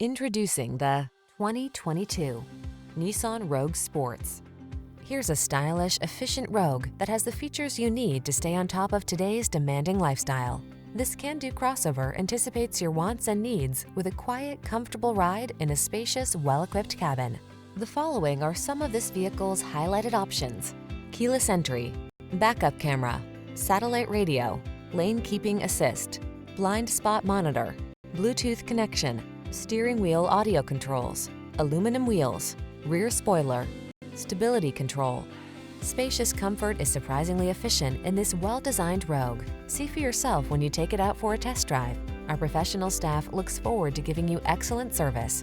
Introducing the 2022 Nissan Rogue Sports. Here's a stylish, efficient Rogue that has the features you need to stay on top of today's demanding lifestyle. This can-do crossover anticipates your wants and needs with a quiet, comfortable ride in a spacious, well-equipped cabin. The following are some of this vehicle's highlighted options: keyless entry, backup camera, satellite radio, lane keeping assist, blind spot monitor, Bluetooth connection, steering wheel audio controls, aluminum wheels, rear spoiler, stability control. Spacious comfort is surprisingly efficient in this well-designed Rogue. See for yourself when you take it out for a test drive. Our professional staff looks forward to giving you excellent service.